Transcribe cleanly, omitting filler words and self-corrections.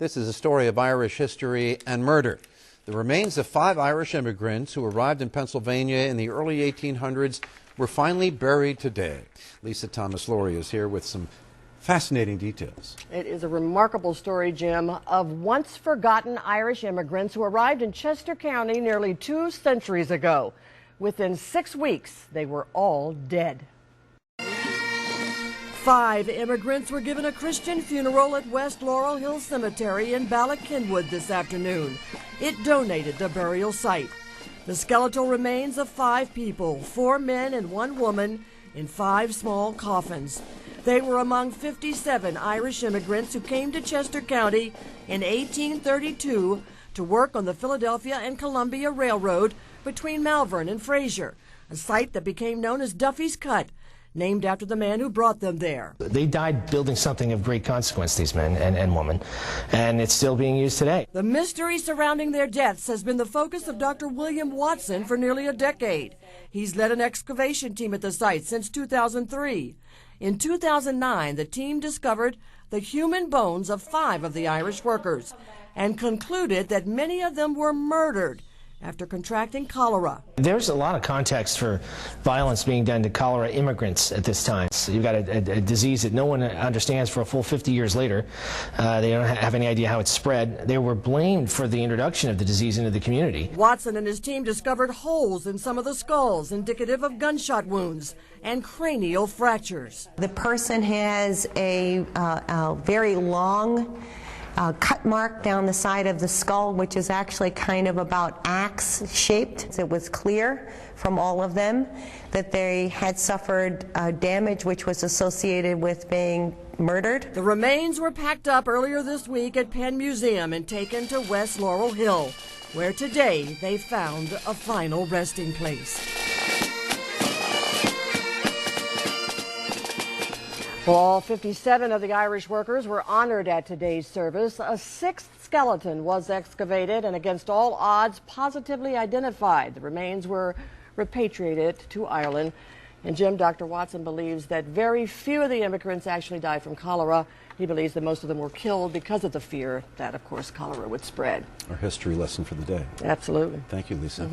This is a story of Irish history and murder. The remains of 5 Irish immigrants who arrived in Pennsylvania in the early 1800s were finally buried today. Lisa Thomas-Laurie is here with some fascinating details. It is a remarkable story, Jim, of once forgotten Irish immigrants who arrived in Chester County nearly 2 centuries ago. Within 6 weeks, they were all dead. 5 immigrants were given a Christian funeral at West Laurel Hill Cemetery in Ballackinwood this afternoon. It donated the burial site. The skeletal remains of 5 people, 4 men and 1 woman, in 5 small coffins. They were among 57 Irish immigrants who came to Chester County in 1832 to work on the Philadelphia and Columbia Railroad between Malvern and Fraser, a site that became known as Duffy's Cut, named after the man who brought them there. They died building something of great consequence, these men and women, and it's still being used today. The mystery surrounding their deaths has been the focus of Dr. William Watson for nearly a decade. He's led an excavation team at the site since 2003. In 2009, the team discovered the human bones of 5 of the Irish workers and concluded that many of them were murdered after contracting cholera. There's a lot of context for violence being done to cholera immigrants at this time. So you've got a disease that no one understands for a full 50 years later. They don't have any idea how it's spread. They were blamed for the introduction of the disease into the community. Watson and his team discovered holes in some of the skulls indicative of gunshot wounds and cranial fractures. The person has a very long cut mark down the side of the skull, which is actually kind of about axe shaped. It was clear from all of them that they had suffered damage which was associated with being murdered. The remains were packed up earlier this week at Penn Museum and taken to West Laurel Hill, where today they found a final resting place. Well, all 57 of the Irish workers were honored at today's service. A 6th skeleton was excavated and, against all odds, positively identified. The remains were repatriated to Ireland. And Jim, Dr. Watson believes that very few of the immigrants actually died from cholera. He believes that most of them were killed because of the fear that, of course, cholera would spread. Our history lesson for the day. Absolutely. Thank you, Lisa.